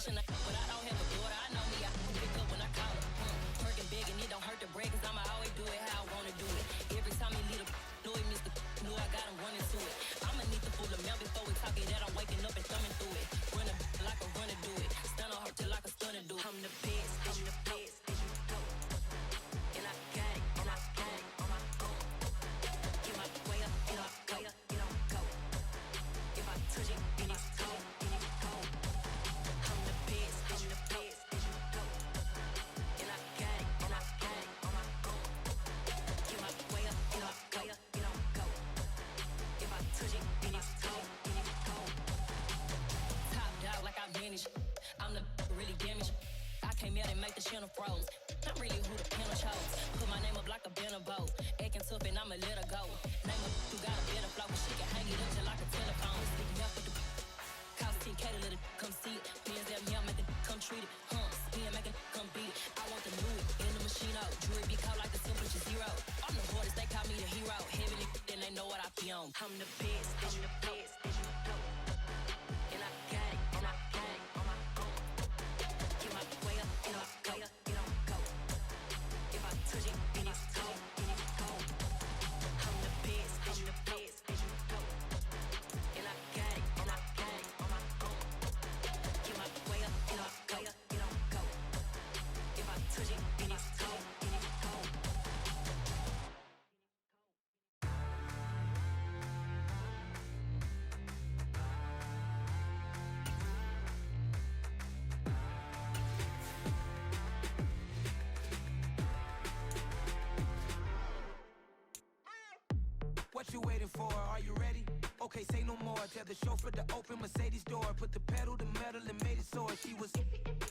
But I don't have a daughter, I know me, I can pick up when I call her. Working big and it don't hurt to break, cause I'ma always do it how I wanna do it. Every time he leave know he missed the know I got him running to it. I'ma need the full amount before we talk it that I'm waking up and thumbing through it. Run a like a runner do it. Stun on her till like a stunner do it. I'm the best, I'm the best, and you know. And I got it, and I got it on my own. Get my way up, and I go, you don't go. If I touch it, then it's cold, then it's cold. I'm the best, and you know. And I got it, and I got it on my own. Get my way up, and I go, you don't go. If I touch it, then it's cold, then it's cold. Top dog like I vanished. I'm the really damaged. I came out and make the channel froze. I'm really who the panel chose. Put my name up like a banner boat. Acting tough and I'ma let her go. Name her who got a better flow. She can hang it up just like a telephone. Sleeping up with the cost 10K to let it come see it. Bands that me, make it come treat it. Spin, make it come beat it. I want the new it in the machine out. Jewelry be caught like the temperature zero. I'm the hardest, they call me the hero. Heavily, then they know what I be on. I'm the best, I'm the best, and you know. And I got it, and I got it on my own. Get my way up, and I go, you don't go. If I touch it, then it's cold, then it's cold. I'm the best, and you know. And I got it, and I got it on my own. Get my way up, and I go, you don't go. If I touch it, then it's cold, then it's cold. What you waiting for? Are you ready? Okay, say no more. Tell the chauffeur to open Mercedes door. Put the pedal to metal and made it soar. She was,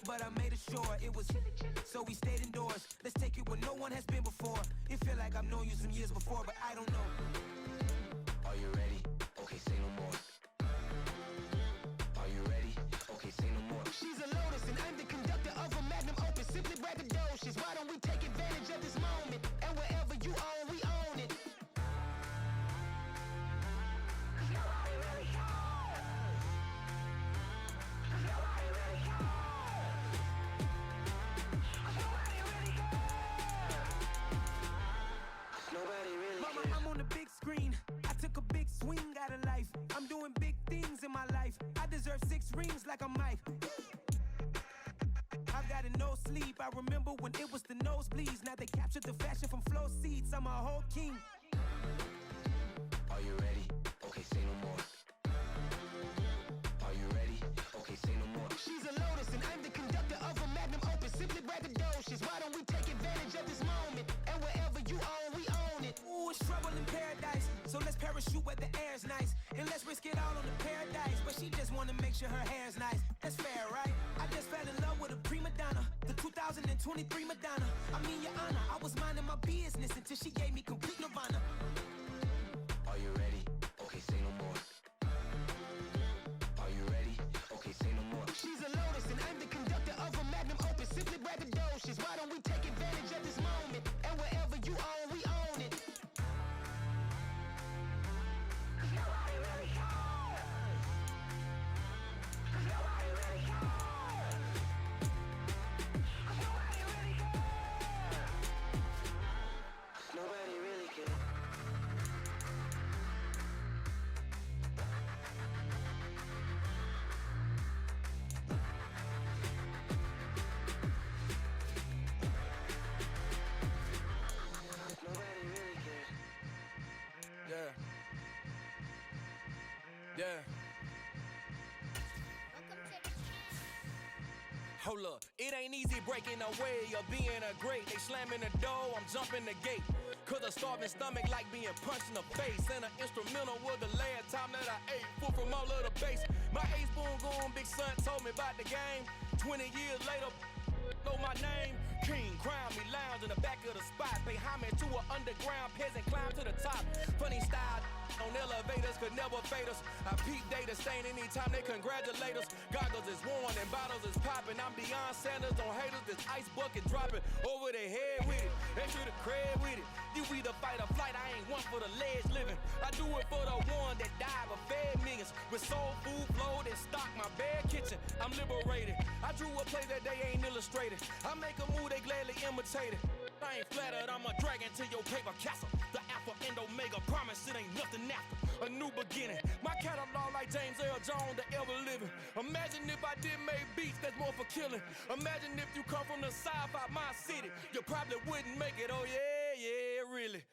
but I made it sure it was. So we stayed indoors. Let's take it where no one has been before. It feel like I've known you some years before, but I don't know. Are you ready? Okay, say no more. Are you ready? Okay, say no more. She's a Lotus and I'm the conductor of a Magnum Opus. Simply braggadocious. Why don't we take advantage of this moment? And wherever you own, we own it. Screen. I took a big swing out of life. I'm doing big things in my life. I deserve 6 rings like I'm Mike. I've got no sleep. I remember when it was the nosebleeds. Now they captured the fashion from floor seats. I'm a whole king. Are you ready? Okay, say no more. Are you ready? Okay, say no more. She's a Lotus and I'm the conductor of a Magnum Opus. Simply braggadocious. Why don't we take advantage of this moment? And wherever you own, we own it. Ooh, it's trouble in paradise. So let's parachute where the air's nice. And let's risk it all on the paradise. But she just wanna make sure her hair's nice. That's fair, right? I just fell in love with a prima donna. The 2023 Madonna. I mean, your honor, I was minding my business until she gave me complete nirvana. Are you ready? Okay, say no more. Are you ready? Okay, say no more. She's a Lotus and I'm the conductor of a Magnum Opus. Simply braggadocious. Why don't we take advantage of this moment? And wherever you own, we own it. Nobody really cares. Nobody really cares. Nobody really cares. Nobody really cares. Yeah. Hold up, it ain't easy breaking away or being a great. They slamming the door, I'm jumping the gate. Cause a starving stomach like being punched in the face. And an instrumental was the last time that I ate food from all of the bass. My ace boom goon, big son told me about the game. 20 years later, know my name. King, crown me, lounge in the back of the spot. Pay homage to an underground peasant, climb to the top. Funny style on elevators could never fade us. I peep data stain anytime they congratulate us. Goggles is worn and bottles is popping. I'm beyond Sanders on haters, this ice bucket dropping over their head with it. They should have cred with it. You either fight or flight, I ain't one for the ledge living. I do it for the one that died but fed millions. With soul food flowed and stocked my bed kitchen, I'm liberated. I drew a play that they ain't illustrated. I make a move, they gladly imitate it. I ain't flattered, I'm a dragon to your paper castle. The alpha and omega, promise it ain't nothing after. A new beginning, my catalog like James Earl Jones, the ever living. Imagine if I did make beats that's more for killing. Imagine if you come from the south out my city, you probably wouldn't make it, oh yeah, really.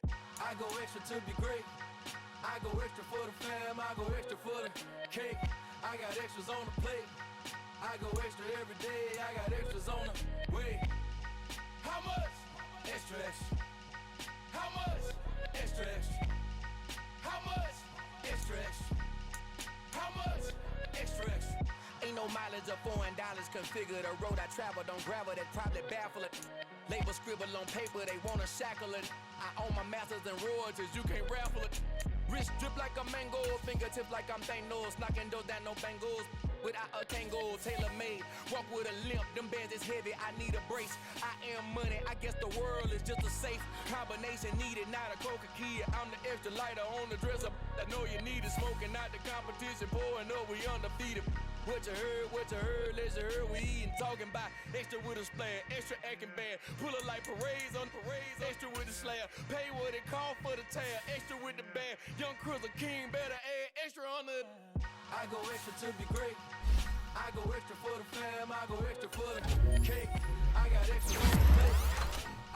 I go extra to be great. I go extra for the fam, I go extra for the cake. I got extras on the plate. I go extra every day, I got extras on the way. How much? Extra, extra. How much? Extra, extra. How much? Extra, extra. How much? Extra, extra. Ain't no mileage or $4 configure the road I travel. Don't gravel, that probably baffle it. Label scribble on paper, they wanna shackle it. I own my masters and royalties, you can't raffle it. Wrist drip like a mango, fingertips like I'm Thanos. Knocking those down, no bangles. Without a tango, tailor-made. Walk with a limp, them bands is heavy, I need a brace. I am money, I guess the world is just a safe combination needed, not a coca key. I'm the extra lighter on the dresser. I know you need it, smoking out the competition, pouring up, we undefeated. What you heard, let's you heard, we eatin', talking about extra with a splash, extra acting bad, pull it like parades on parades, extra with the slab, pay what it cost for the tab, extra with the band, young Chris a king, better add extra on the. I go extra to be great, I go extra for the fam, I go extra for the cake, I got extras on the plate,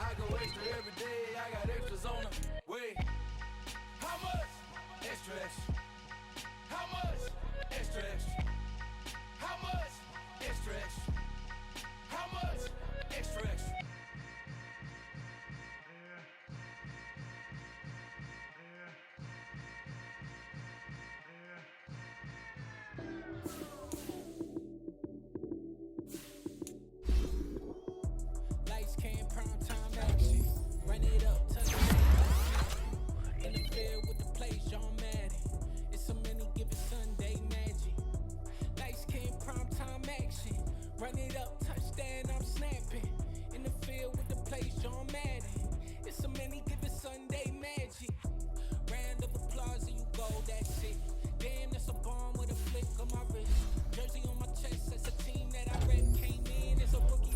I go extra every day, I got extras on the way. How much? Extra, extra. How much? Extra, extra. How much? Extra, extra. How much? Extra, extra. Lights came, prime time action. Run it up, touch it. In the field with the place, John Madden. It's a many given Sunday magic. Lights came, prime time action. Run it up, touchdown, I'm snapping. In the field with the place, John Madden. It's a many given Sunday magic. Round of applause and you go, that's it. Damn, that's a bomb with a flick on my wrist. Jersey on my chest, that's a team that I rep. Came in as a rookie.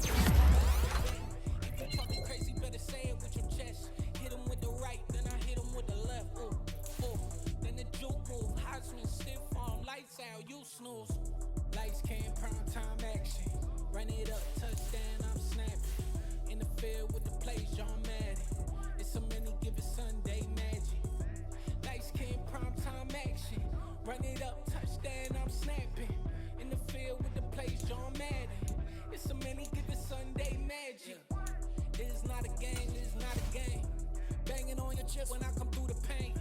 If you talking crazy, better say it with your chest. Hit him with the right, then I hit him with the left. Ooh, ooh. Then the juke move, Heisman stiff arm, lights out, you snooze. Lights came, prime time action. Run it up, touchdown, I'm snapping. In the field with the place, John Madden. It's a many given Sunday magic. Lights came, prime time action. Run it up, touchdown, I'm snapping. In the field with the place, John Madden. It's a many given Sunday magic. This is not a game, this is not a game. Banging on your chest when I come through the pain.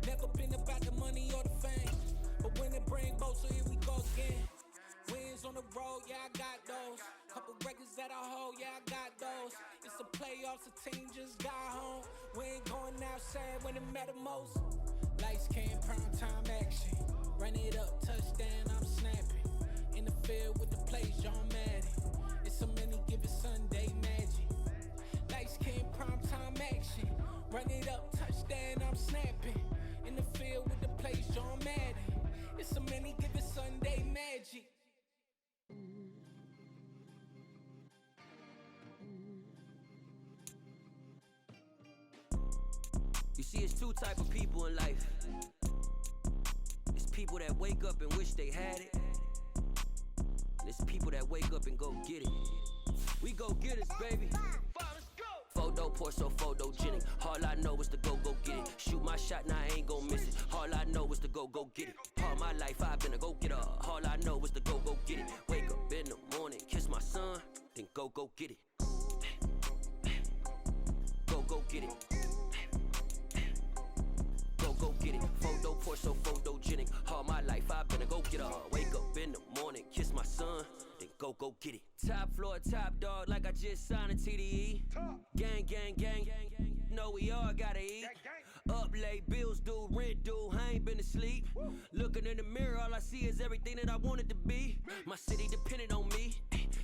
Never been about the money or the fame. But when it bring both, so here we go again. Wins on the road, yeah, I got those. Couple records that I hold, yeah, I got those. It's the playoffs, the team just got home. We ain't going outside when it matter most. Lights came, prime time action. Run it up, touchdown, I'm snapping. In the field with the place, John Madden. It's a many given Sunday magic. Lights came, prime time action. Run it up, touchdown, I'm snapping. In the field with the place, John Madden. It's a many given Sunday magic. You see, it's two type of people in life. It's people that wake up and wish they had it. And it's people that wake up and go get it. We go get it, baby. Photo poor, so photogenic. All I know is to go get it. Shoot my shot, now I ain't gon' miss it. All I know is to go get it. All my life I've been a go-getter. All I know is to go get it. Wake up in the morning, kiss my son, then go get it. Go get it. Go get it. Photo poor, so photogenic. All my life I've been a go-getter. Wake up in the morning, kiss my son, then go get it. Top floor, top dog, like I just signed a TDE. Gang, gang, gang, know we all gotta eat. Up late, bills due, rent due, I ain't been asleep. Looking in the mirror, all I see is everything that I wanted to be. My city depended on me,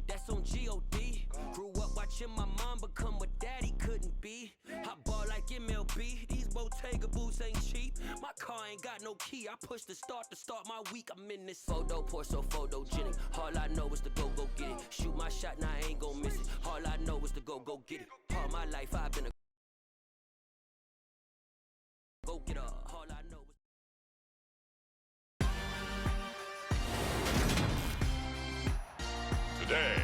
that's on G.O.D. Grew up watching my mom become what daddy couldn't be. I ball like MLB, these Bottega boots ain't cheap. My My car ain't got no key. I push the start to start my week. I'm in this photo, pour so photogenic. All I know is to go get it. Shoot my shot, now I ain't gon' miss it. All I know is to go get it. All my life I've been a go get up. All I know is today,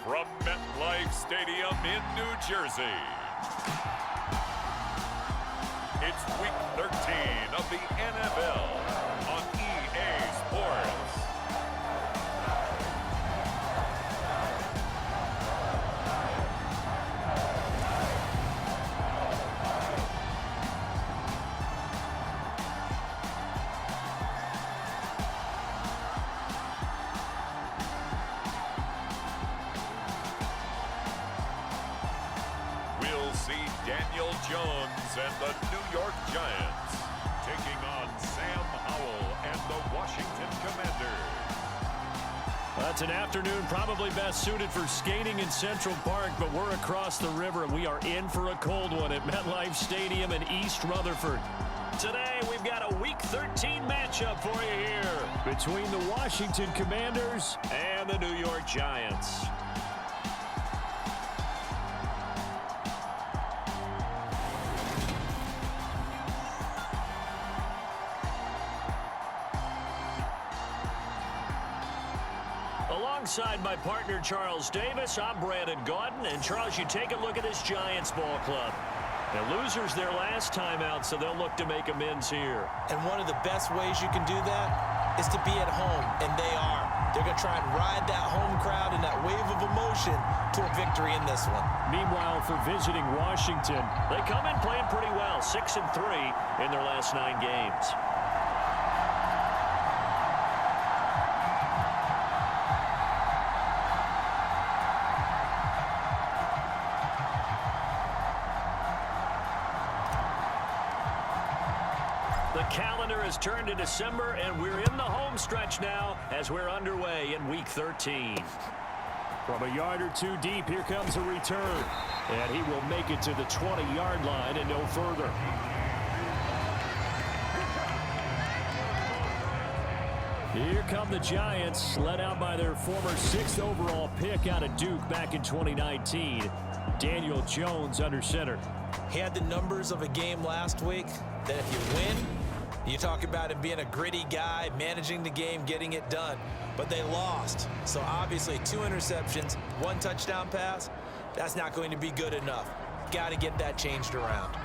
from MetLife Stadium in New Jersey, it's Week 13 of the NFL on EA Sports. We'll see Daniel Jones and the New York Giants taking on Sam Howell and the Washington Commanders. That's an afternoon probably best suited for skating in Central Park, but we're across the river and we are in for a cold one at MetLife Stadium in East Rutherford. Today, we've got a Week 13 matchup for you here between the Washington Commanders and the New York Giants. Alongside my partner, Charles Davis, I'm Brandon Gaudin. And, Charles, you take a look at this Giants ball club. The losers their last time out, so they'll look to make amends here. And one of the best ways you can do that is to be at home, and they are. They're going to try and ride that home crowd and that wave of emotion to a victory in this one. Meanwhile, for visiting Washington, they come in playing pretty well, 6-3 in their last 9 games. The calendar has turned to December, and we're in the home stretch now as we're underway in Week 13. From a yard or two deep, here comes a return. And he will make it to the 20-yard line and no further. Here come the Giants, led out by their former 6th overall pick out of Duke back in 2019. Daniel Jones under center. He had the numbers of a game last week that if you win, you talk about him being a gritty guy, managing the game, getting it done. But they lost. So obviously 2 interceptions, 1 touchdown pass, that's not going to be good enough. Got to get that changed around.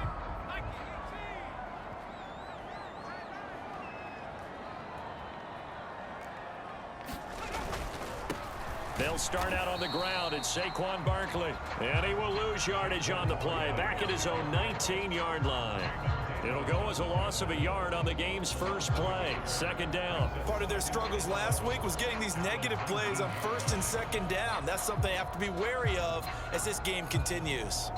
They'll start out on the ground, and Saquon Barkley. And he will lose yardage on the play, back at his own 19-yard line. It'll go as a loss of a yard on the game's first play. 2nd down. Part of their struggles last week was getting these negative plays on 1st and 2nd down. That's something they have to be wary of as this game continues.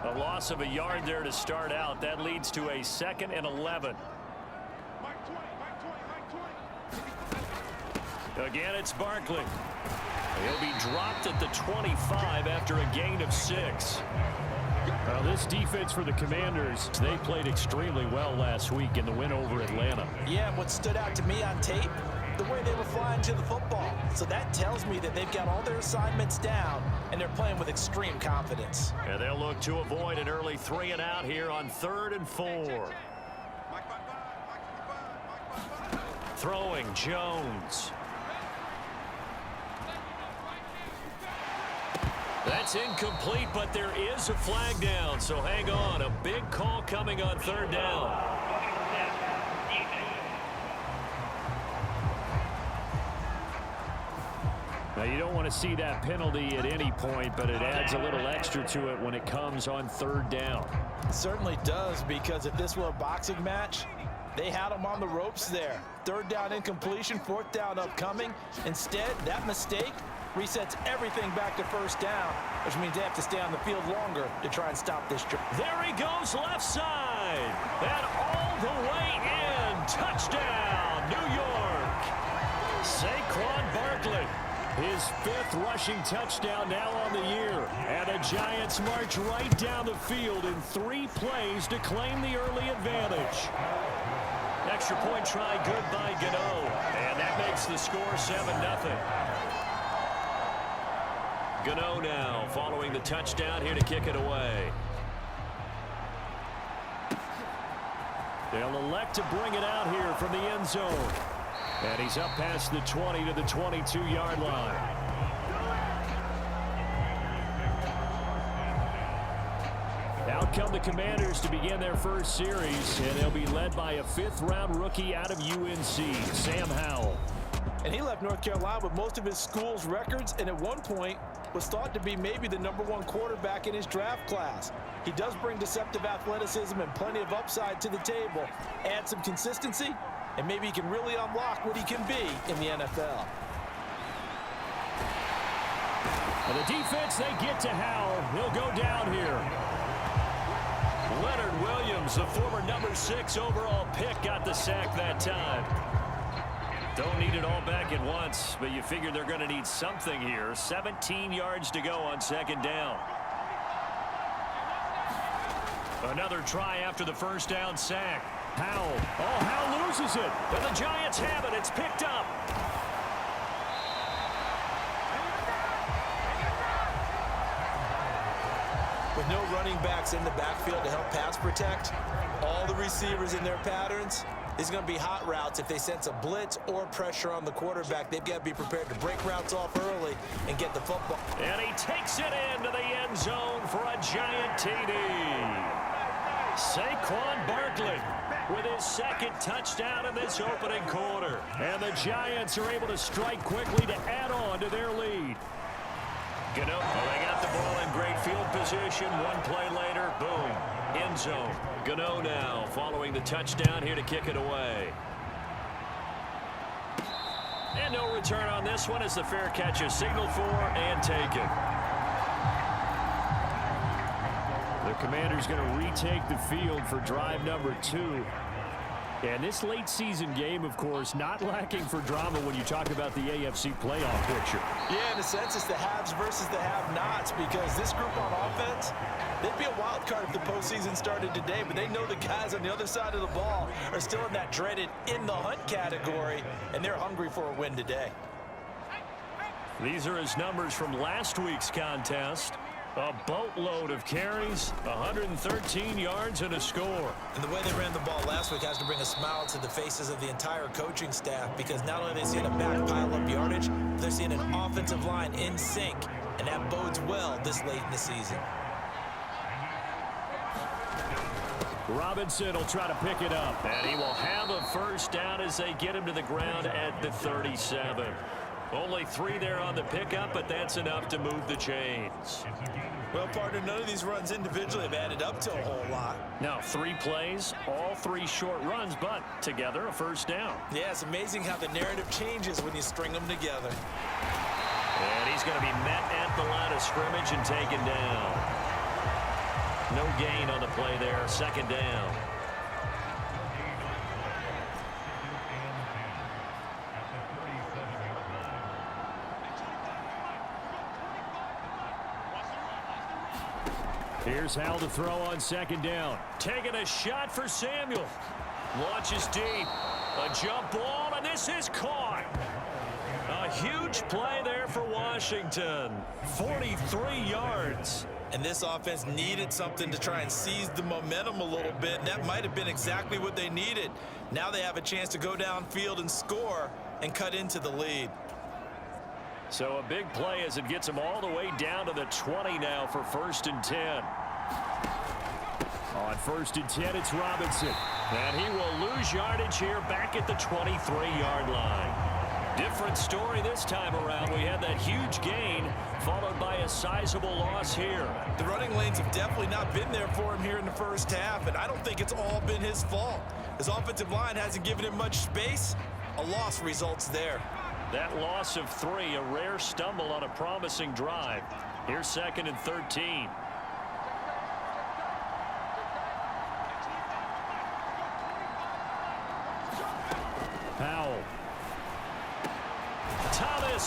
A loss of a yard there to start out. That leads to a 2nd and 11. Again, it's Barkley. He'll be dropped at the 25 after a gain of 6. Now, this defense for the Commanders, they played extremely well last week in the win over Atlanta. Yeah, what stood out to me on tape, the way they were flying to the football. So that tells me that they've got all their assignments down, and they're playing with extreme confidence. And they'll look to avoid an early 3-and-out here on 3rd and 4. Throwing Jones. That's incomplete, but there is a flag down, so hang on. A big call coming on 3rd down. Now, you don't want to see that penalty at any point, but it adds a little extra to it when it comes on 3rd down. It certainly does, because if this were a boxing match, they had him on the ropes there. 3rd down incompletion, 4th down upcoming. Instead, that mistake resets everything back to 1st down, which means they have to stay on the field longer to try and stop this drive. There he goes left side, and all the way in. touchdown, New York. Saquon Barkley, his 5th rushing touchdown now on the year. And the Giants march right down the field in 3 plays to claim the early advantage. Extra point try good by Gano. And that makes the score 7-0. Gano now following the touchdown here to kick it away. They'll elect to bring it out here from the end zone. And he's up past the 20 to the 22-yard line. Out come the Commanders to begin their first series, and they'll be led by a 5th-round rookie out of UNC, Sam Howell. And he left North Carolina with most of his school's records, and at one point was thought to be maybe the #1 quarterback in his draft class. He does bring deceptive athleticism and plenty of upside to the table. Add some consistency, and maybe he can really unlock what he can be in the NFL. And the defense, they get to Howell. He'll go down here. Leonard Williams, the former #6 overall pick, got the sack that time. Don't need it all back at once, but you figure they're going to need something here. 17 yards to go on 2nd down. Another try after the first down sack. Howell. Oh, Howell loses it. And the Giants have it. It's picked up. With no running backs in the backfield to help pass protect, all the receivers in their patterns, there's going to be hot routes. If they sense a blitz or pressure on the quarterback, they've got to be prepared to break routes off early and get the football. And he takes it into the end zone for a giant TD. Saquon Barkley with his 2nd touchdown in this opening quarter. And the Giants are able to strike quickly to add on to their lead. Well, they got the ball in great field position. One play later, boom, end zone. Gano now following the touchdown here to kick it away. And no return on this one as the fair catch is signaled for and taken. The Commanders going to retake the field for drive #2. And this late season game, of course, not lacking for drama when you talk about the AFC playoff picture. Yeah, in a sense, it's the haves versus the have-nots, because this group on offense, they'd be a wild card if the postseason started today, but they know the guys on the other side of the ball are still in that dreaded in-the-hunt category, and they're hungry for a win today. These are his numbers from last week's contest. A boatload of carries, 113 yards, and a score. And the way they ran the ball last week has to bring a smile to the faces of the entire coaching staff, because not only are they seeing a back pile up yardage, they're seeing an offensive line in sync, and that bodes well this late in the season. Robinson will try to pick it up, and he will have a first down as they get him to the ground at the 37. Only 3 there on the pickup, but that's enough to move the chains. Well, partner, none of these runs individually have added up to a whole lot. Now, 3 plays, all 3 short runs, but together a first down. Yeah, it's amazing how the narrative changes when you string them together. And he's going to be met at the line of scrimmage and taken down. No gain on the play there, 2nd down. Here's Howell to throw on 2nd down. Taking a shot for Samuel. Launches deep. A jump ball, and this is caught. A huge play there for Washington. 43 yards. And this offense needed something to try and seize the momentum a little bit, and that might have been exactly what they needed. Now they have a chance to go downfield and score and cut into the lead. So a big play as it gets them all the way down to the 20 now for 1st and 10. On 1st and 10, it's Robinson. And he will lose yardage here back at the 23-yard line. Different story this time around. We had that huge gain followed by a sizable loss here. The running lanes have definitely not been there for him here in the first half, and I don't think it's all been his fault. His offensive line hasn't given him much space. A loss results there. That loss of 3, a rare stumble on a promising drive. Here's 2nd and 13.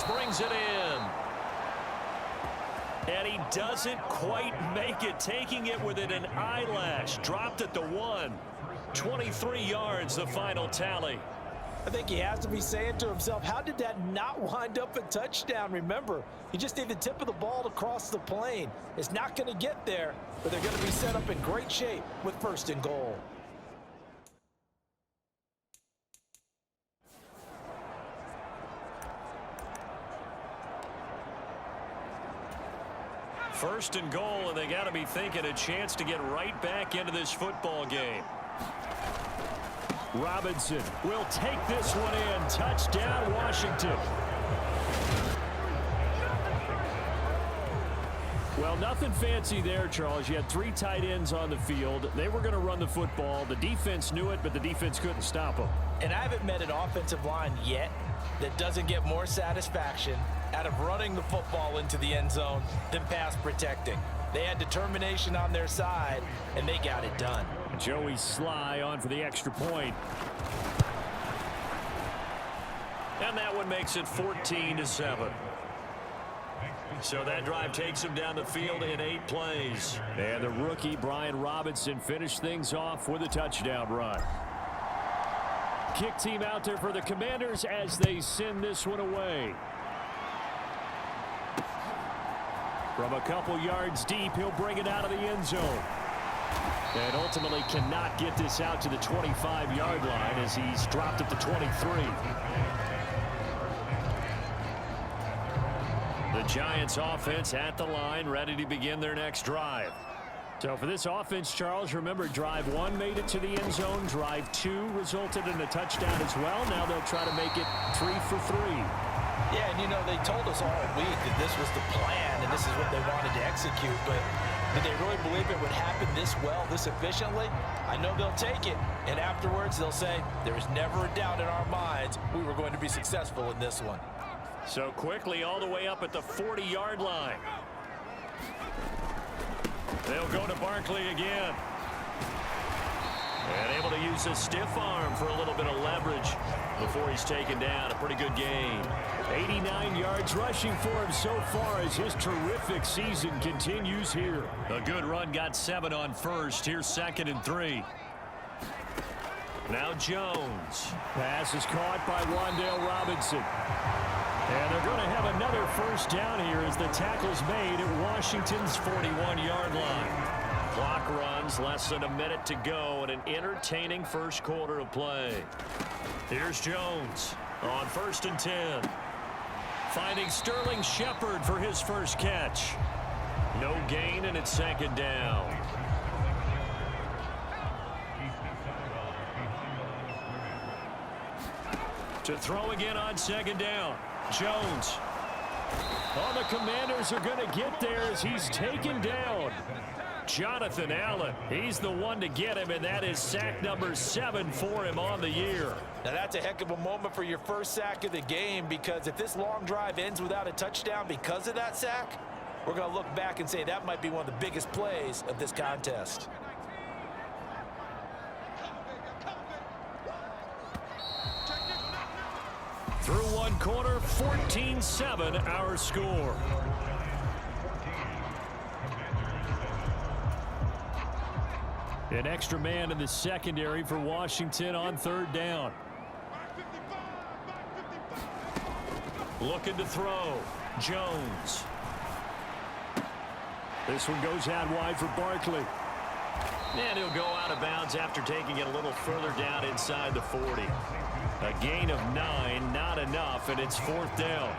brings it in. And he doesn't quite make it, taking it within an eyelash. Dropped at the 1. 23 yards, the final tally. I think he has to be saying to himself, how did that not wind up a touchdown? Remember, he just needed the tip of the ball to cross the plane. It's not going to get there, but they're going to be set up in great shape with 1st and goal. First and goal, and they got to be thinking a chance to get right back into this football game. Robinson will take this one in. Touchdown, Washington. Well, nothing fancy there, Charles. You had 3 tight ends on the field. They were going to run the football. The defense knew it, but the defense couldn't stop them. And I haven't met an offensive line yet that doesn't get more satisfaction out of running the football into the end zone than pass protecting. They had determination on their side, and they got it done. Joey Sly on for the extra point. And that one makes it 14-7. So that drive takes him down the field in 8 plays. And the rookie, Brian Robinson, finished things off with a touchdown run. Kick team out there for the Commanders as they send this one away. From a couple yards deep, he'll bring it out of the end zone. And ultimately cannot get this out to the 25-yard line as he's dropped at the 23. The Giants offense at the line, ready to begin their next drive. So for this offense, Charles, remember drive 1 made it to the end zone. Drive 2 resulted in a touchdown as well. Now they'll try to make it 3 for 3. Yeah, and you know, they told us all week that this was the plan and this is what they wanted to execute, but did they really believe it would happen this well, this efficiently? I know they'll take it, and afterwards they'll say, there was never a doubt in our minds we were going to be successful in this one. So quickly all the way up at the 40-yard line. They'll go to Barkley again. And able to use his stiff arm for a little bit of leverage before he's taken down. A pretty good game. 89 yards rushing for him so far as his terrific season continues here. A good run, got 7 on first. Here's 2nd and 3. Now Jones. Pass is caught by Wan'Dale Robinson. And they're going to have another first down here as the tackle's made at Washington's 41-yard line. Clock runs, less than a minute to go, and an entertaining first quarter of play. Here's Jones on 1st and 10. Finding Sterling Shepard for his first catch. No gain, and it's 2nd down. To throw again on 2nd down. Jones. Oh, the Commanders are going to get there as he's taken down. Jonathan Allen, he's the one to get him, and that is sack number 7 for him on the year. Now that's a heck of a moment for your first sack of the game, because if this long drive ends without a touchdown because of that sack, we're going to look back and say that might be one of the biggest plays of this contest. Through one quarter, 14-7 our score. An extra man in the secondary for Washington on 3rd down. Looking to throw. Jones. This one goes out wide for Barkley. And he'll go out of bounds after taking it a little further down inside the 40. A gain of 9, not enough, and it's 4th down.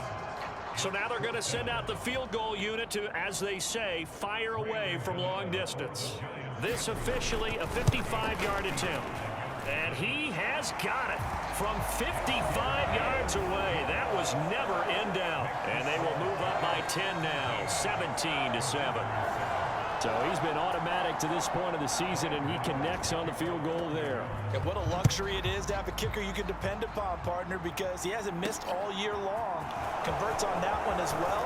So now they're going to send out the field goal unit to, as they say, fire away from long distance. This officially a 55-yard attempt. And he has got it from 55 yards away. That was never in doubt. And they will move up by 10 now, 17-7. So he's been automatic to this point of the season, and he connects on the field goal there. And what a luxury it is to have a kicker you can depend upon, partner, because he hasn't missed all year long. Converts on that one as well.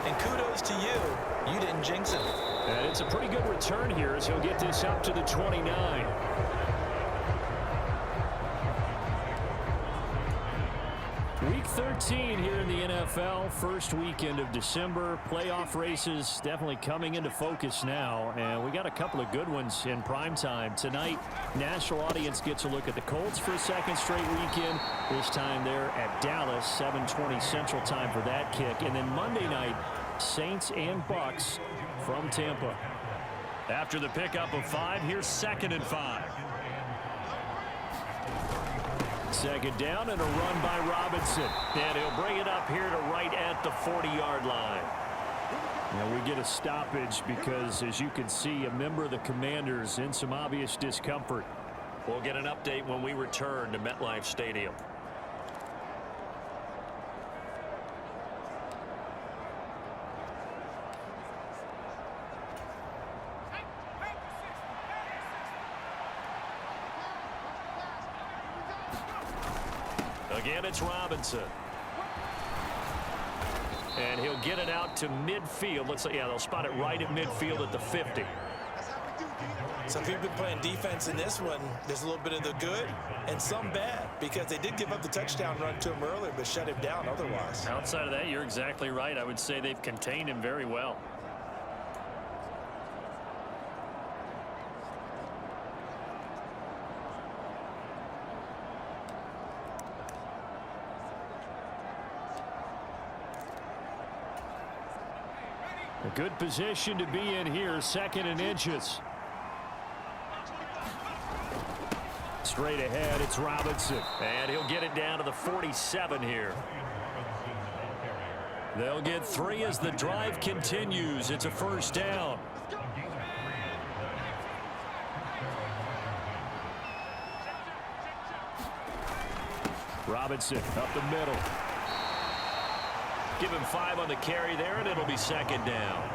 And kudos to you. You didn't jinx him. And it's a pretty good return here as he'll get this up to the 29. Week 13 here in the NFL. First weekend of December. Playoff races definitely coming into focus now. And we got a couple of good ones in prime time. Tonight, national audience gets a look at the Colts for a second straight weekend. This time they're at Dallas, 7:20 Central Time for that kick. And then Monday night, Saints and Bucks from Tampa. After the pickup of 5, here's 2nd and 5. Second down and a run by Robinson. And he'll bring it up here to right at the 40-yard line. Now we get a stoppage because, as you can see, a member of the Commanders in some obvious discomfort. We'll get an update when we return to MetLife Stadium. Again, it's Robinson. And he'll get it out to midfield. Looks like, yeah, they'll spot it right at midfield at the 50. So if you've been playing defense in this one, there's a little bit of the good and some bad, because they did give up the touchdown run to him earlier, but shut him down otherwise. Outside of that, you're exactly right. I would say they've contained him very well. A good position to be in here, 2nd and inches. Straight ahead, it's Robinson. And he'll get it down to the 47 here. They'll get 3 as the drive continues. It's a first down. Robinson up the middle. Give him 5 on the carry there, and it'll be 2nd down.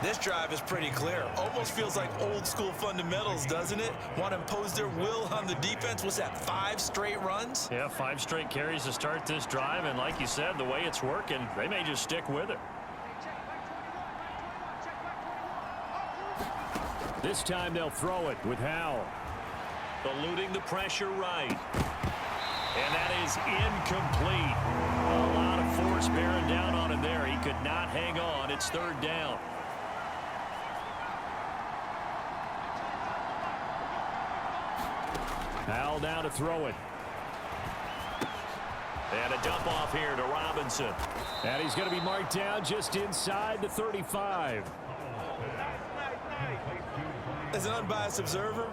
This drive is pretty clear. Almost feels like old school fundamentals, doesn't it? Want to impose their will on the defense. What's that, 5 straight runs? Yeah, 5 straight carries to start this drive, and like you said, the way it's working, they may just stick with it. This time they'll throw it with Howell. Eluding the pressure right. And that is incomplete. A lot of force bearing down on him there. He could not hang on. It's 3rd down. Howell down to throw it. And a dump off here to Robinson. And he's going to be marked down just inside the 35. As an unbiased observer,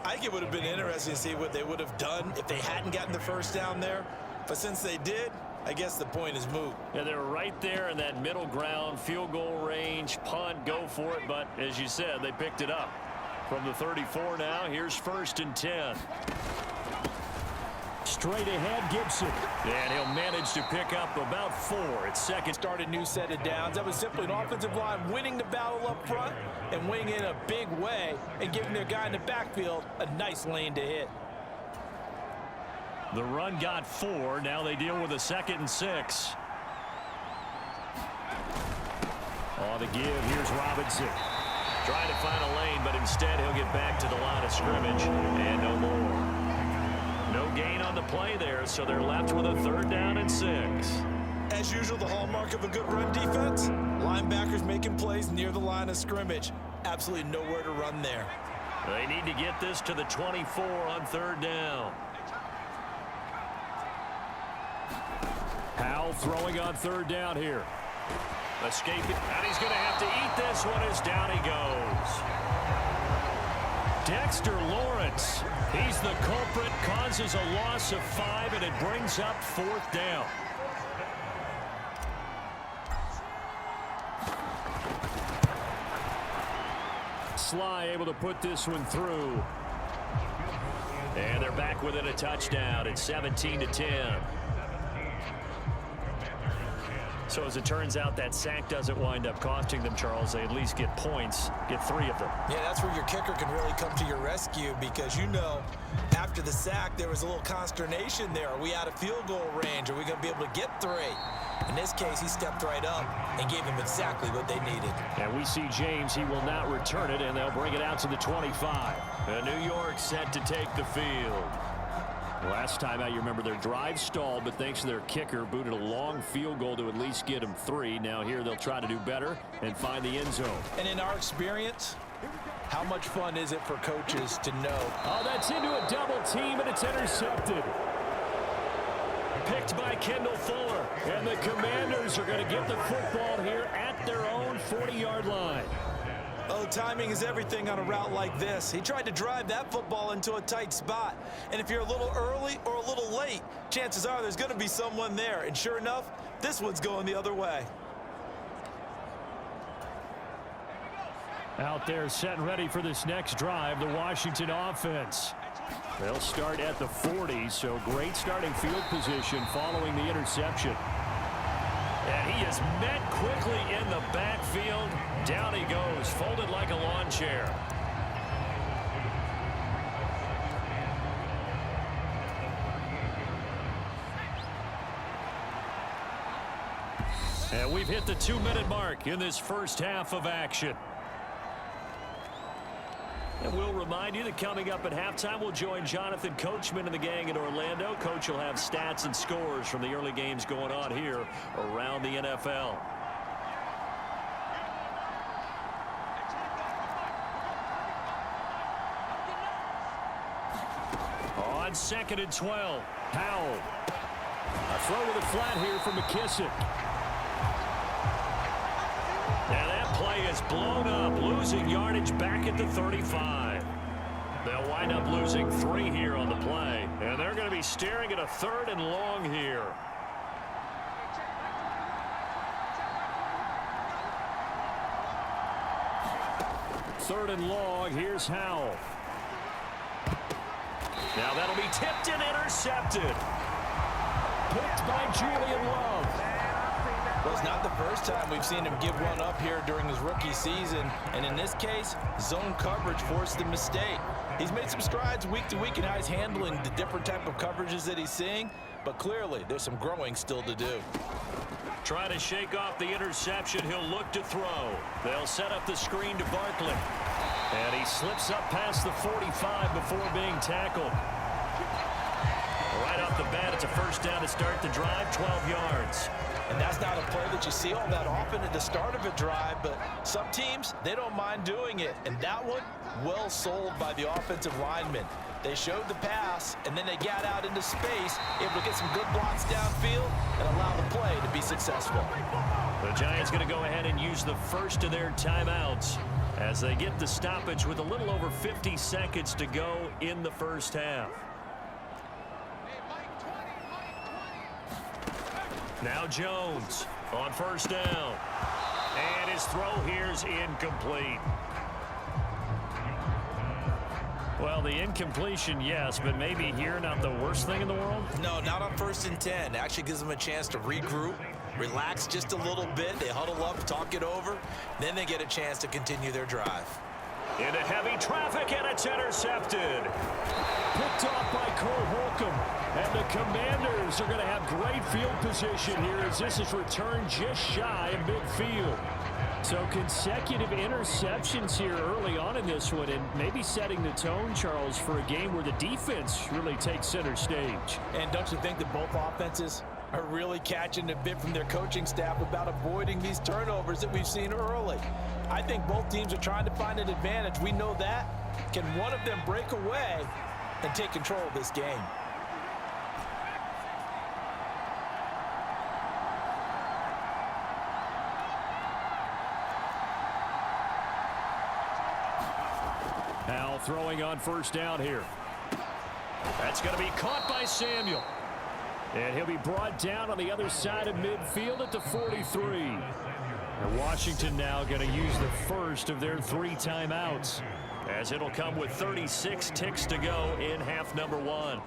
I think it would have been interesting to see what they would have done if they hadn't gotten the first down there. But since they did, I guess the point is moot. Yeah, they were right there in that middle ground, field goal range, punt, go for it. But as you said, they picked it up. From the 34 now, here's 1st and 10. Straight ahead, Gibson. And he'll manage to pick up about 4. It's 2nd. Started new set of downs. That was simply an offensive line winning the battle up front and winning in a big way and giving their guy in the backfield a nice lane to hit. The run got 4. Now they deal with a 2nd and 6. On the give, here's Robinson. Trying to find a lane, but instead he'll get back to the line of scrimmage and no more. No gain on the play there, so they're left with a 3rd down and 6. As usual, the hallmark of a good run defense, linebackers making plays near the line of scrimmage. Absolutely nowhere to run there. They need to get this to the 24 on 3rd down. Howell throwing on 3rd down here. Escaping, and he's going to have to eat this one as down he goes. Dexter Lawrence, he's the culprit, causes a loss of 5, and it brings up 4th down. Sly able to put this one through. And they're back within a touchdown. It's 17-10. So as it turns out, that sack doesn't wind up costing them, Charles. They at least get points, get 3 of them. Yeah, that's where your kicker can really come to your rescue, because you know after the sack there was a little consternation there. Are we out of field goal range? Are we going to be able to get 3? In this case, he stepped right up and gave them exactly what they needed. And we see James. He will not return it, and they'll bring it out to the 25. And New York set to take the field. Last time out, you remember their drive stalled, but thanks to their kicker, booted a long field goal to at least get them 3. Now here they'll try to do better and find the end zone. And in our experience, how much fun is it for coaches to know? Oh, that's into a double team, and it's intercepted. Picked by Kendall Fuller. And the Commanders are going to get the football here at their own 40-yard line. Oh, timing is everything on a route like this. He tried to drive that football into a tight spot. And if you're a little early or a little late, chances are there's going to be someone there. And sure enough, this one's going the other way. Out there set and ready for this next drive, the Washington offense. They'll start at the 40, so great starting field position following the interception. And he is met quickly in the backfield. Down he goes, folded like a lawn chair. And we've hit the 2-minute mark in this first half of action. And we'll remind you that coming up at halftime, we'll join Jonathan Coachman and the gang in Orlando. Coach will have stats and scores from the early games going on here around the NFL. On 2nd and 12, Howell. A throw to the flat here from McKissick. And that play is blown up, losing yardage back at the 35. They'll wind up losing 3 here on the play, and they're going to be staring at a 3rd and long here. Third and long, here's Howell. Now that'll be tipped and intercepted. Picked by Julian Love. Well, it's not the first time we've seen him give one up here during his rookie season. And in this case, zone coverage forced the mistake. He's made some strides week to week in how he's handling the different type of coverages that he's seeing. But clearly, there's some growing still to do. Trying to shake off the interception. He'll look to throw. They'll set up the screen to Barkley. And he slips up past the 45 before being tackled. Right off the bat, it's a first down to start the drive, 12 yards. And that's not a play that you see all that often at the start of a drive, but some teams, they don't mind doing it. And that one, well sold by the offensive lineman. They showed the pass, and then they got out into space, able to get some good blocks downfield and allow the play to be successful. The Giants going to go ahead and use the first of their timeouts as they get the stoppage with a little over 50 seconds to go in the first half. Now Jones on first down. And his throw here is incomplete. Well, the incompletion, yes, but maybe here not the worst thing in the world? No, not on 1st and 10. It actually gives them a chance to regroup, relax just a little bit. They huddle up, talk it over. Then they get a chance to continue their drive. Into heavy traffic, and it's intercepted. Picked off by Cole Holcomb. And the Commanders are going to have great field position here as this is returned just shy of midfield. So consecutive interceptions here early on in this one, and maybe setting the tone, Charles, for a game where the defense really takes center stage. And don't you think that both offenses are really catching a bit from their coaching staff about avoiding these turnovers that we've seen early? I think both teams are trying to find an advantage. We know that. Can one of them break away and take control of this game? Now throwing on first down here. That's going to be caught by Samuel. And he'll be brought down on the other side of midfield at the 43. And Washington now going to use the first of their 3 timeouts, as it'll come with 36 ticks to go in half number 1.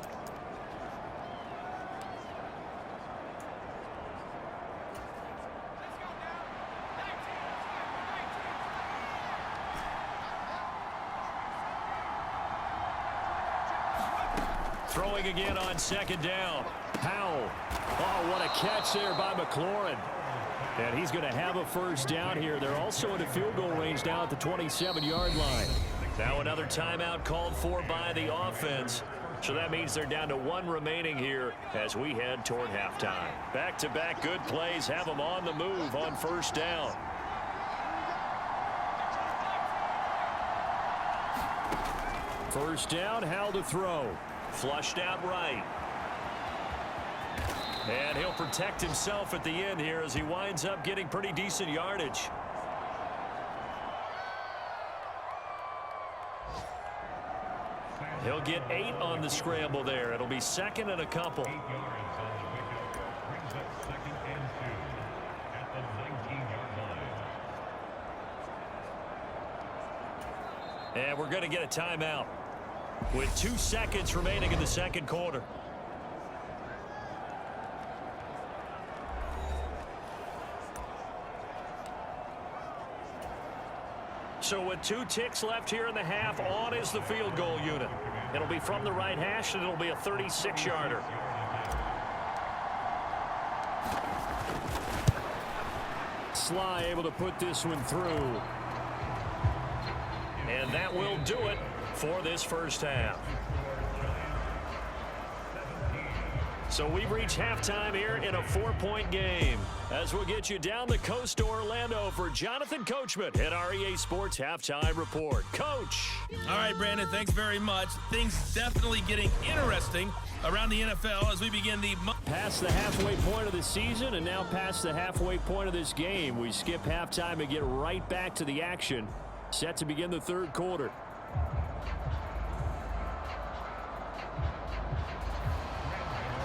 Throwing again on 2nd down. Howell. Oh, what a catch there by McLaurin. And he's going to have a first down here. They're also in the field goal range now at the 27-yard line. Now another timeout called for by the offense So that means they're down to 1 remaining here as we head toward halftime. Back-to-back good plays have them on the move on first down. First down, Howell to throw. Flushed out right. And he'll protect himself at the end here as he winds up getting pretty decent yardage. He'll get 8 on the scramble there. It'll be second and a couple. And we're going to get a timeout with 2 seconds remaining in the second quarter. So with 2 ticks left here in the half, on is the field goal unit. It'll be from the right hash, and it'll be a 36-yarder. Sly able to put this one through. And that will do it for this first half. So we've reached halftime here in a 4-point game. As we'll get you down the coast to Orlando for Jonathan Coachman at our EA Sports Halftime Report. Coach. All right, Brandon, thanks very much. Things definitely getting interesting around the NFL as we begin the... Past the halfway point of the season and now past the halfway point of this game. We skip halftime and get right back to the action. Set to begin the third quarter.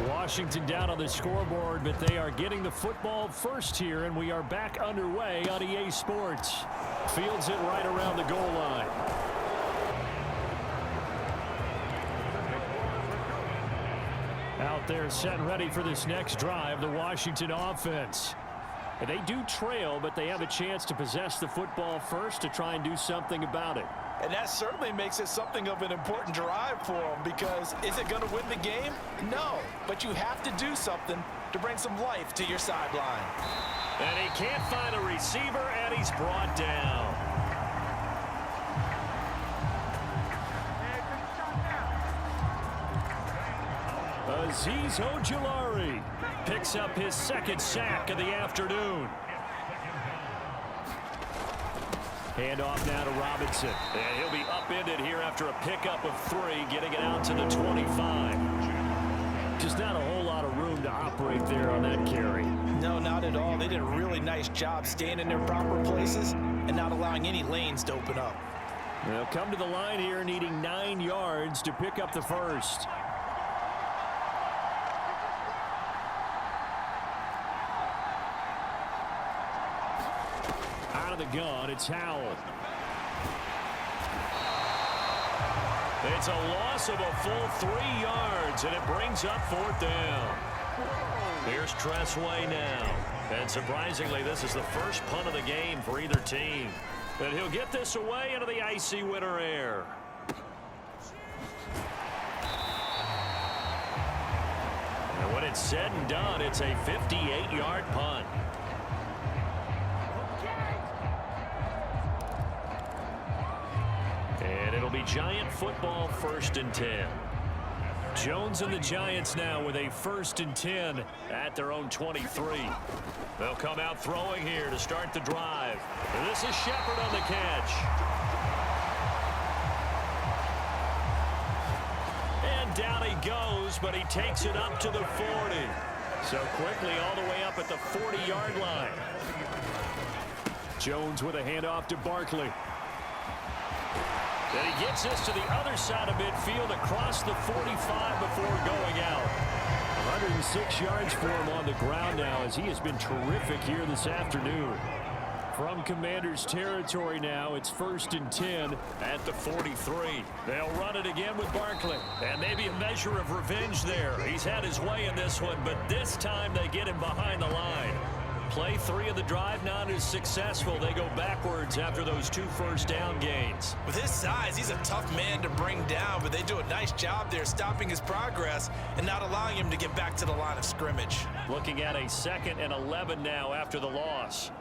Washington down on the scoreboard, but they are getting the football first here, and we are back underway on EA Sports. Fields it right around the goal line. Out there set and ready for this next drive, the Washington offense. And they do trail, but they have a chance to possess the football first to try and do something about it. And that certainly makes it something of an important drive for them, because is it going to win the game? No, but you have to do something to bring some life to your sideline. And he can't find a receiver, and he's brought down. Azeez Ojulari picks up his second sack of the afternoon. Handoff now to Robinson. And he'll be upended here after a pickup of 3, getting it out to the 25. Just not a whole lot of room to operate there on that carry. No, not at all. They did a really nice job staying in their proper places and not allowing any lanes to open up. They'll come to the line here needing 9 yards to pick up the first. Out of the gun, it's Howell. It's a loss of a full 3 yards, and it brings up 4th down. Here's Tressway now. And surprisingly, this is the first punt of the game for either team. And he'll get this away into the icy winter air. And when it's said and done, it's a 58-yard punt. And it'll be Giant football, 1st and 10. Jones and the Giants now with a 1st and 10 at their own 23. They'll come out throwing here to start the drive. And this is Shepard on the catch. And down he goes, but he takes it up to the 40. So quickly all the way up at the 40-yard line. Jones with a handoff to Barkley. And he gets this to the other side of midfield across the 45 before going out. 106 yards for him on the ground now as he has been terrific here this afternoon. From Commanders territory now, it's 1st and 10 at the 43. They'll run it again with Barkley. And maybe a measure of revenge there. He's had his way in this one, but this time they get him behind the line. Play 3 of the drive not as successful. They go backwards after those 2 first down gains. With his size, he's a tough man to bring down, but they do a nice job there stopping his progress and not allowing him to get back to the line of scrimmage. Looking at a 2nd and 11 now after the loss.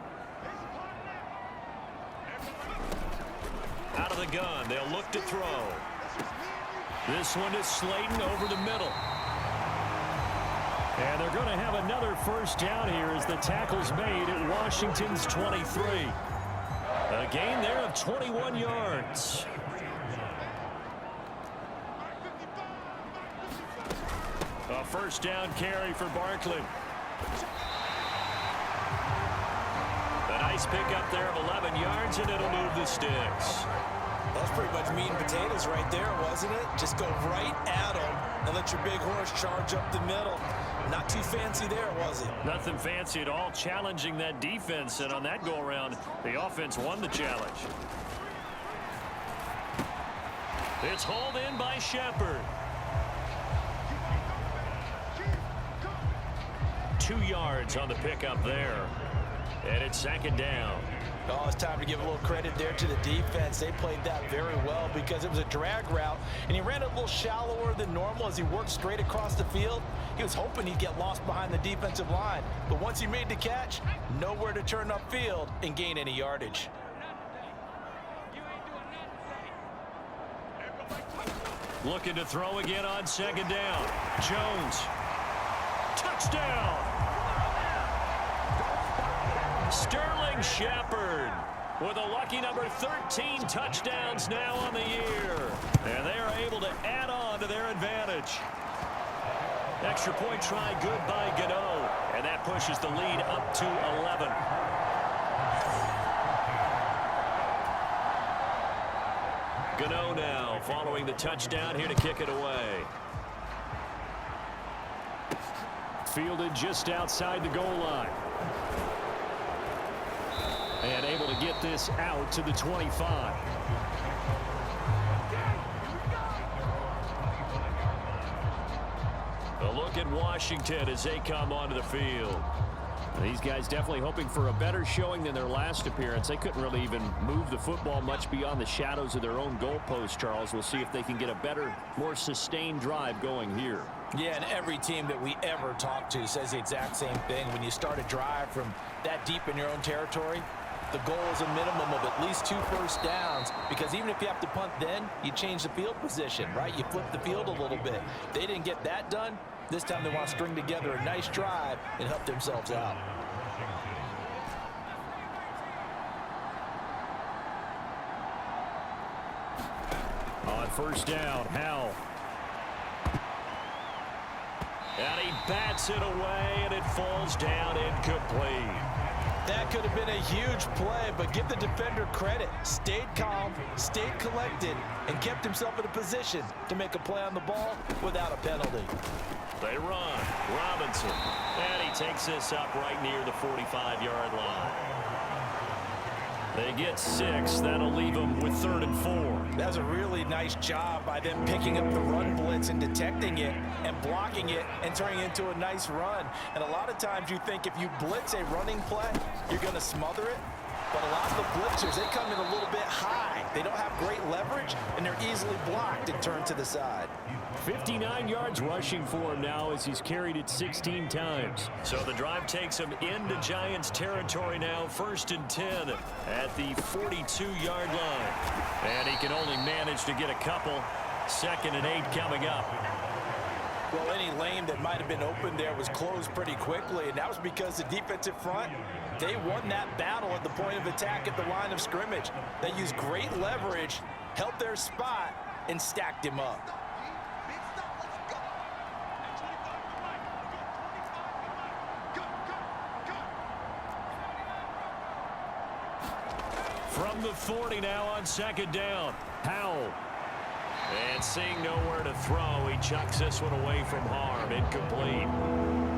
Out of the gun, they'll look to throw. This one is Slayton over the middle. And they're going to have another first down here as the tackle's made at Washington's 23. A gain there of 21 yards. A first down carry for Barkley. A nice pickup there of 11 yards, and it'll move the sticks. That's pretty much meat and potatoes right there, wasn't it? Just go right at them and let your big horse charge up the middle. Not too fancy there, was it? Nothing fancy at all, challenging that defense, and on that go-around, the offense won the challenge. It's hauled in by Shepard. 2 yards on the pickup there. And it's second down. Oh, it's time to give a little credit there to the defense. They played that very well because it was a drag route, and he ran a little shallower than normal as he worked straight across the field. He was hoping he'd get lost behind the defensive line, but once he made the catch, nowhere to turn upfield and gain any yardage. Looking to throw again on second down. Jones. Touchdown! Sterling Shepard with a lucky number 13 touchdowns now on the year. And they are able to add on to their advantage. Extra point try good by Gano. And that pushes the lead up to 11. Gano now following the touchdown here to kick it away. Fielded just outside the goal line. And able to get this out to the 25. A look at Washington as they come onto the field. These guys definitely hoping for a better showing than their last appearance. They couldn't really even move the football much beyond the shadows of their own goalpost, Charles. We'll see if they can get a better, more sustained drive going here. Yeah, and every team that we ever talk to says the exact same thing. When you start a drive from that deep in your own territory, the goal is a minimum of at least 2 first downs, because even if you have to punt then, you change the field position, right? You flip the field a little bit. They didn't get that done. This time they want to string together a nice drive and help themselves out. On first down, Howell. And he bats it away, and it falls down incomplete. That could have been a huge play, but give the defender credit. Stayed calm, stayed collected, and kept himself in a position to make a play on the ball without a penalty. They run. Robinson. And he takes this up right near the 45-yard line. They get 6. That'll leave them with 3rd and 4. That was a really nice job by them picking up the run blitz and detecting it and blocking it and turning it into a nice run. And a lot of times you think if you blitz a running play, you're going to smother it. But a lot of the blitzers, they come in a little bit high. They don't have great leverage, and they're easily blocked and turned to the side. 59 yards rushing for him now as he's carried it 16 times. So the drive takes him into Giants territory now, 1st and 10 at the 42-yard line. And he can only manage to get a couple. 2nd and 8 coming up. Well, any lane that might have been open there was closed pretty quickly, and that was because the defensive front, they won that battle at the point of attack at the line of scrimmage. They used great leverage, held their spot, and stacked him up. From the 40 now on 2nd down. Howell. And seeing nowhere to throw, he chucks this one away from harm. Incomplete.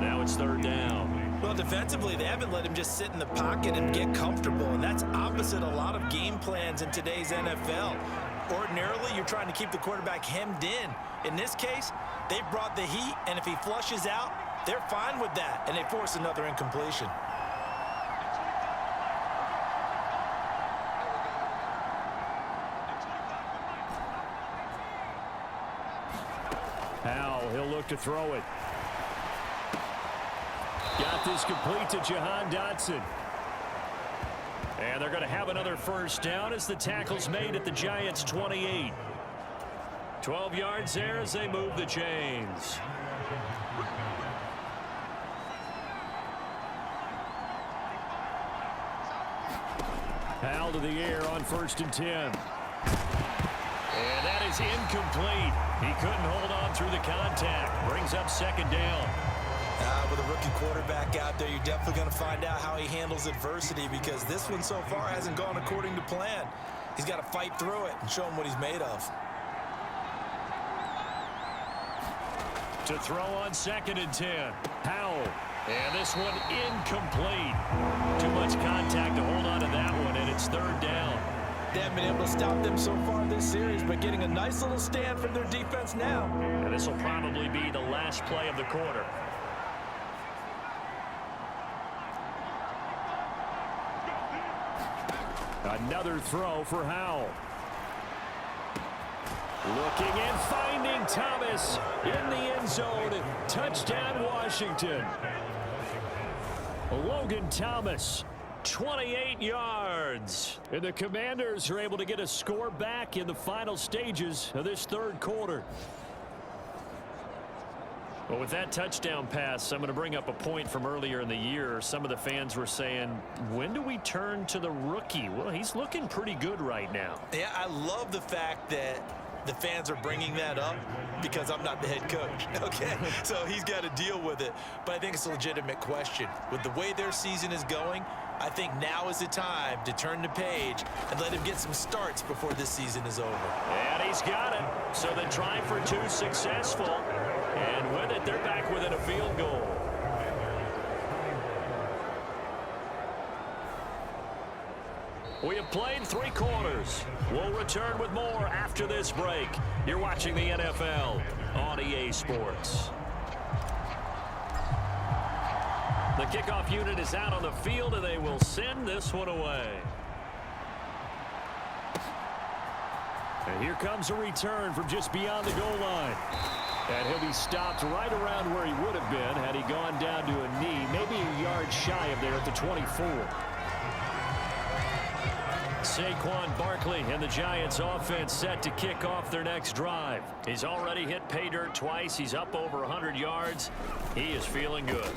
Now it's 3rd down. Well, defensively, they haven't let him just sit in the pocket and get comfortable, and that's opposite a lot of game plans in today's NFL. Ordinarily, you're trying to keep the quarterback hemmed in. In this case, they've brought the heat, and if he flushes out, they're fine with that, and they force another incompletion. Howell, he'll look to throw it. Got this complete to Jahan Dotson. And they're going to have another first down as the tackle's made at the Giants' 28. 12 yards there as they move the chains. Howell to the air on 1st and 10. And that is incomplete. He couldn't hold on through the contact. Brings up 2nd down. With a rookie quarterback out there, you're definitely going to find out how he handles adversity, because this one so far hasn't gone according to plan. He's got to fight through it and show him what he's made of. To throw on 2nd and 10. Howell. And this one incomplete. Too much contact to hold on to that one, and it's 3rd down. They haven't been able to stop them so far this series, but getting a nice little stand from their defense now. And this will probably be the last play of the quarter. Another throw for Howell. Looking and finding Thomas in the end zone. Touchdown, Washington. Logan Thomas, 28 yards. And the Commanders are able to get a score back in the final stages of this 3rd quarter. Well, with that touchdown pass, I'm going to bring up a point from earlier in the year. Some of the fans were saying, when do we turn to the rookie? Well, he's looking pretty good right now. Yeah, I love the fact that the fans are bringing that up because I'm not the head coach, okay? So he's got to deal with it. But I think it's a legitimate question. With the way their season is going, I think now is the time to turn the page and let him get some starts before this season is over. And he's got it. So the try for 2 successful. And with it, they're back within a field goal. We have played 3 quarters. We'll return with more after this break. You're watching the NFL on EA Sports. The kickoff unit is out on the field, and they will send this one away. And here comes a return from just beyond the goal line. And he'll be stopped right around where he would have been had he gone down to a knee, maybe a yard shy of there at the 24. Saquon Barkley and the Giants offense set to kick off their next drive. He's already hit pay dirt twice. He's up over 100 yards. He is feeling good.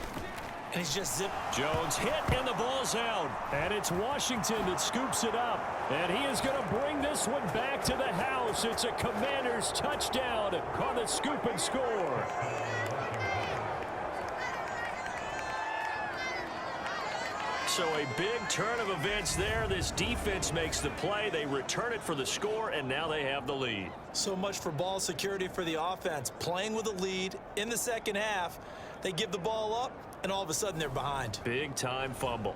And he's just zipped. Jones hit and the ball's out. And it's Washington that scoops it up. And he is going to bring this one back to the house. It's a Commanders touchdown on the scoop and score. So a big turn of events there. This defense makes the play. They return it for the score, and now they have the lead. So much for ball security for the offense. Playing with a lead in the second half. They give the ball up, and all of a sudden they're behind. Big-time fumble.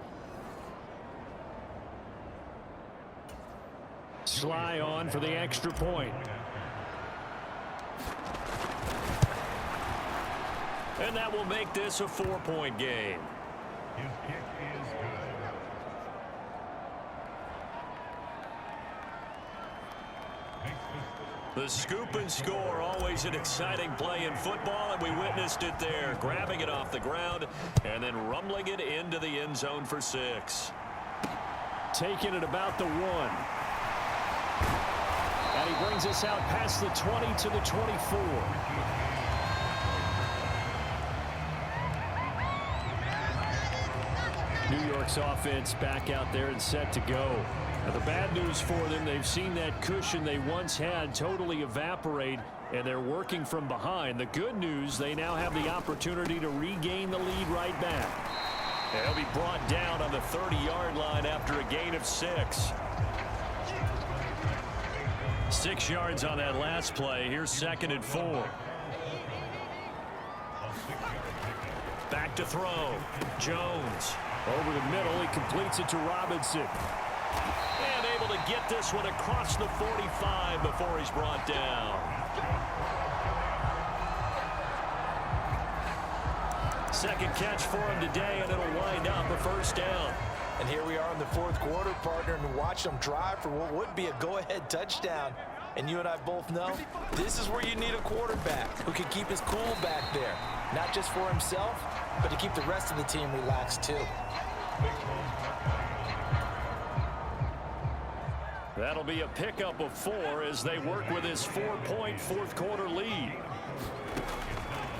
Sly on for the extra point. And that will make this a 4-point game. The scoop and score, always an exciting play in football, and we witnessed it there, grabbing it off the ground and then rumbling it into the end zone for 6. Taking it about the 1. And he brings us out past the 20 to the 24. New York's offense back out there and set to go. Now, the bad news for them, they've seen that cushion they once had totally evaporate, and they're working from behind. The good news, they now have the opportunity to regain the lead right back. And he'll be brought down on the 30-yard line after a gain of 6. 6 yards on that last play. Here's 2nd and 4. Back to throw. Jones. Over the middle, he completes it to Robinson. And able to get this one across the 45 before he's brought down. Second catch for him today, and it'll wind up a 1st down. And here we are in the 4th quarter, partner, and watch them drive for what would be a go-ahead touchdown. And you and I both know this is where you need a quarterback who can keep his cool back there. Not just for himself, but to keep the rest of the team relaxed too. That'll be a pickup of 4 as they work with his 4-point fourth quarter lead.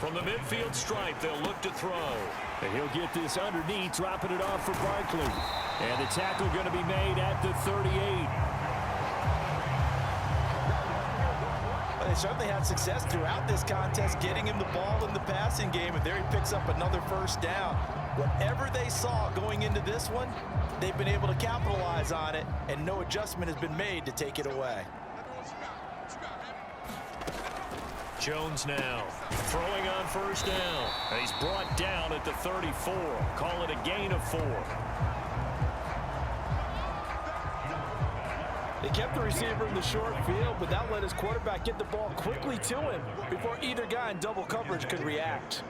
From the midfield stripe, they'll look to throw. And he'll get this underneath, dropping it off for Barkley. And the tackle going to be made at the 38. Well, they certainly had success throughout this contest, getting him the ball in the passing game, and there he picks up another first down. Whatever they saw going into this one, they've been able to capitalize on it, and no adjustment has been made to take it away. Jones now throwing on first down. And he's brought down at the 34. Call it a gain of 4. They kept the receiver in the short field, but that let his quarterback get the ball quickly to him before either guy in double coverage could react.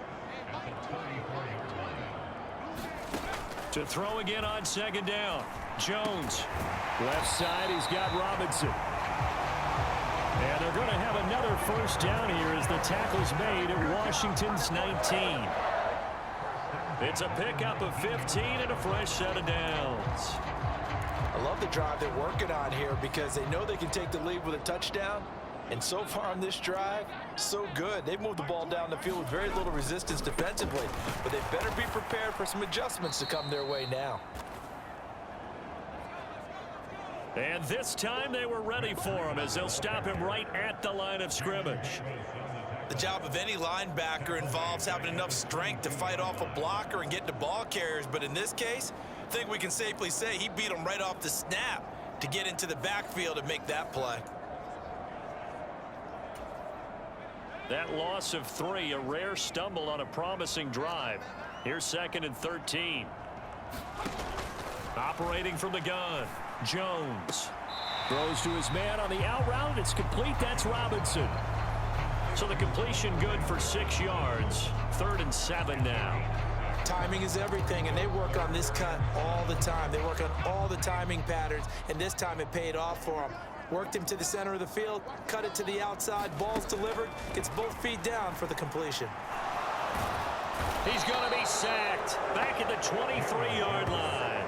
To throw again on second down. Jones. Left side, he's got Robinson. And they're going to have another first down here as the tackle's made at Washington's 19. It's a pickup of 15 and a fresh set of downs. I love the drive they're working on here because they know they can take the lead with a touchdown. And so far on this drive, so good. They've moved the ball down the field with very little resistance defensively. But they better be prepared for some adjustments to come their way now. And this time they were ready for him as they'll stop him right at the line of scrimmage. The job of any linebacker involves having enough strength to fight off a blocker and get to ball carriers. But in this case, I think we can safely say he beat him right off the snap to get into the backfield and make that play. That loss of 3, a rare stumble on a promising drive. Here's 2nd and 13. Operating from the gun. Jones throws to his man on the out route. It's complete. That's Robinson. So the completion good for 6 yards. 3rd and 7 now. Timing is everything, and they work on this cut all the time. They work on all the timing patterns, and this time it paid off for them. Worked him to the center of the field, cut it to the outside, ball's delivered, gets both feet down for the completion. He's going to be sacked back at the 23-yard line.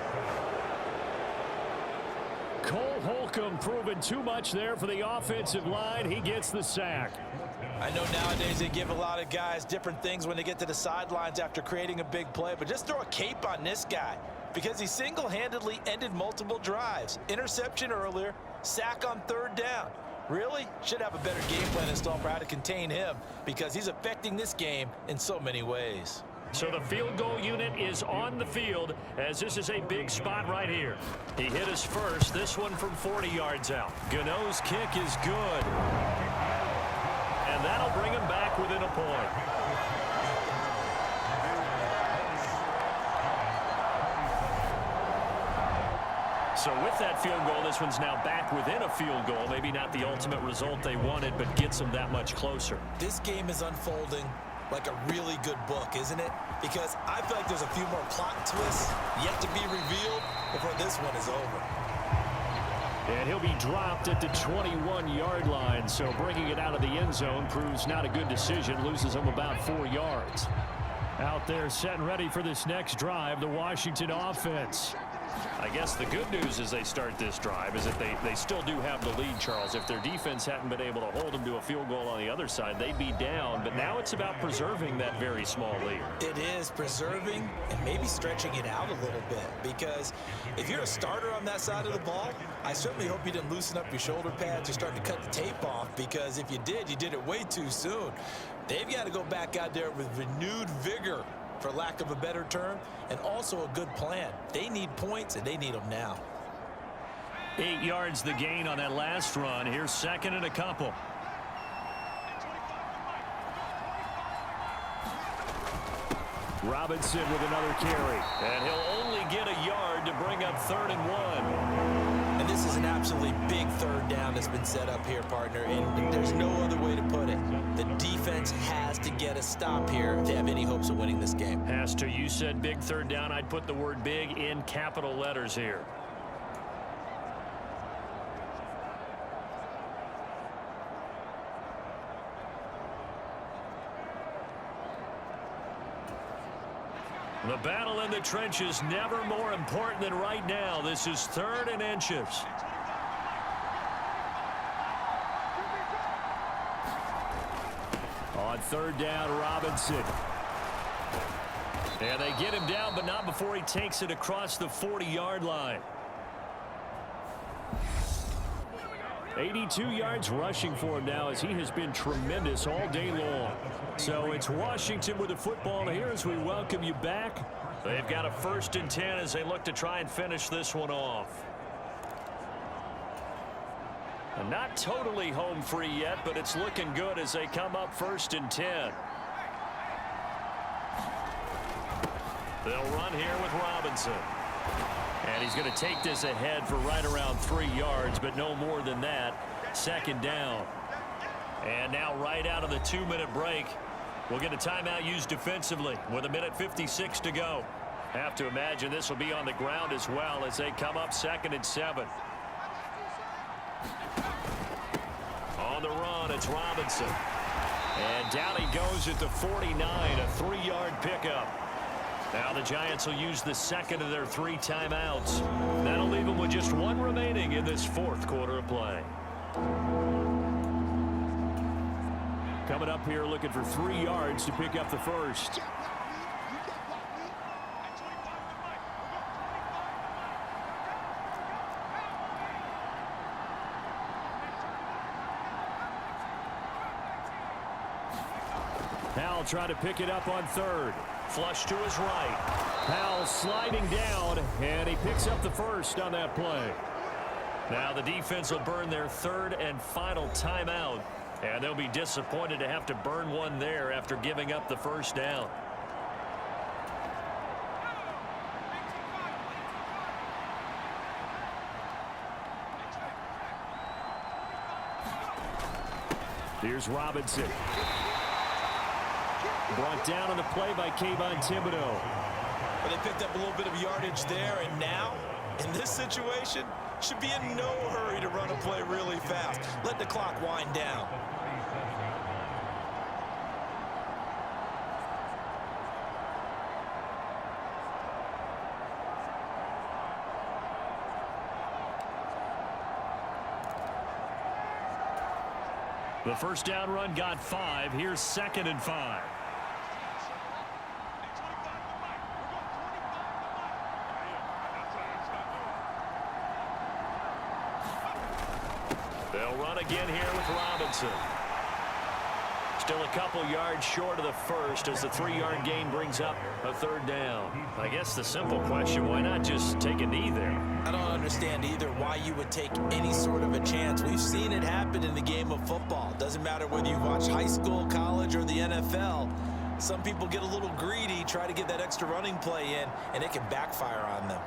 Cole Holcomb proving too much there for the offensive line. He gets the sack. I know nowadays they give a lot of guys different things when they get to the sidelines after creating a big play, but just throw a cape on this guy because he single-handedly ended multiple drives. Interception earlier, sack on 3rd down. Really should have a better game plan installed for how to contain him because he's affecting this game in so many ways. So the field goal unit is on the field as this is a big spot right here. He hit his first, this one from 40 yards out. Gano's kick is good. And that'll bring him back within a point. So with that field goal, this one's now back within a field goal. Maybe not the ultimate result they wanted, but gets them that much closer. This game is unfolding like a really good book, isn't it? Because I feel like there's a few more plot twists yet to be revealed before this one is over. And he'll be dropped at the 21-yard line, so bringing it out of the end zone proves not a good decision, loses him about 4 yards. Out there set and ready for this next drive, the Washington offense. I guess the good news as they start this drive is that they still do have the lead, Charles. If their defense hadn't been able to hold them to a field goal on the other side, they'd be down. But now it's about preserving that very small lead. It is preserving and maybe stretching it out a little bit because if you're a starter on that side of the ball, I certainly hope you didn't loosen up your shoulder pads or start to cut the tape off because if you did it way too soon. They've got to go back out there with renewed vigor, for lack of a better term, and also a good plan. They need points, and they need them now. 8 yards the gain on that last run. Here's 2nd and a couple. Robinson with another carry. And he'll only get a yard to bring up 3rd and 1. And this is an absolutely big 3rd down that's been set up here, partner, and there's no other way to put it. The defense has to get a stop here if they have any hopes of winning this game. Has to. You said big 3rd down. I'd put the word big in capital letters here. The battle in the trenches never more important than right now. This is 3rd and inches. On third down, Robinson. And they get him down, but not before he takes it across the 40-yard line. 82 yards rushing for him now, as he has been tremendous all day long. So it's Washington with the football here as we welcome you back. They've got a 1st and 10 as they look to try and finish this one off. And not totally home free yet, but it's looking good as they come up 1st and 10. They'll run here with Robinson. And he's going to take this ahead for right around 3 yards, but no more than that. 2nd down. And now right out of the 2-minute break, we'll get a timeout used defensively with 1:56 to go. Have to imagine this will be on the ground as well as they come up 2nd and 7. On the run, it's Robinson. And down he goes at the 49, a 3-yard pickup. Now the Giants will use the 2nd of their 3 timeouts. That'll leave them with just 1 remaining in this 4th quarter of play. Coming up here looking for 3 yards to pick up the 1st. Powell trying to pick it up on 3rd. Flush to his right. Powell sliding down, and he picks up the 1st on that play. Now the defense will burn their 3rd and final timeout, and they'll be disappointed to have to burn one there after giving up the 1st down. Here's Robinson. Brought down on the play by Kayvon Thibodeau. But they picked up a little bit of yardage there, and now, in this situation, should be in no hurry to run a play really fast. Let the clock wind down. The 1st down run got 5. Here's 2nd and 5. They'll run again here with Robinson. Still a couple yards short of the 1st as the 3-yard gain brings up a 3rd down. I guess the simple question, why not just take a knee there? I don't understand either why you would take any sort of a chance. We've seen it happen in the game of football. Doesn't matter whether you watch high school, college, or the NFL. Some people get a little greedy, try to get that extra running play in, and it can backfire on them.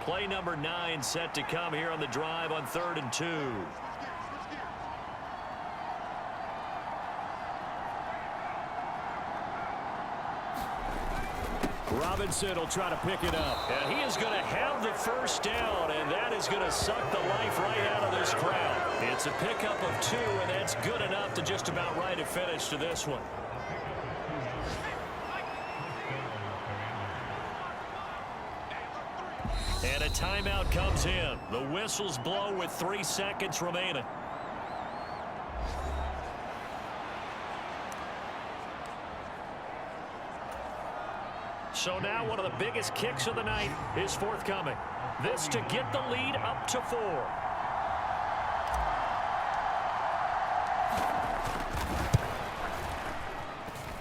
Play number 9 set to come here on the drive on 3rd and 2. Robinson will try to pick it up. And he is going to have the 1st down, and that is going to suck the life right out of this crowd. It's a pickup of 2, and that's good enough to just about write a finish to this one. And a timeout comes in. The whistles blow with 3 seconds remaining. So now one of the biggest kicks of the night is forthcoming. This to get the lead up to 4.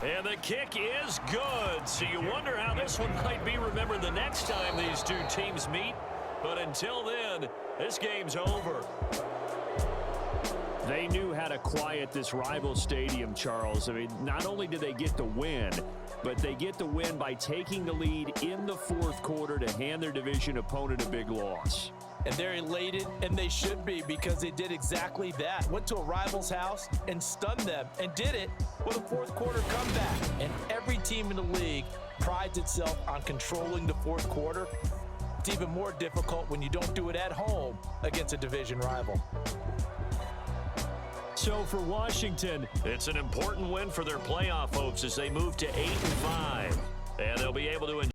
And the kick is good. So you wonder how this one might be remembered the next time these two teams meet. But until then, this game's over. They knew how to quiet this rival stadium, Charles. I mean, not only did they get the win, but they get the win by taking the lead in the 4th quarter to hand their division opponent a big loss. And they're elated, and they should be, because they did exactly that. Went to a rival's house and stunned them, and did it with a 4th quarter comeback. And every team in the league prides itself on controlling the 4th quarter. It's even more difficult when you don't do it at home against a division rival. So for Washington, it's an important win for their playoff hopes as they move to 8-5. And they'll be able to enjoy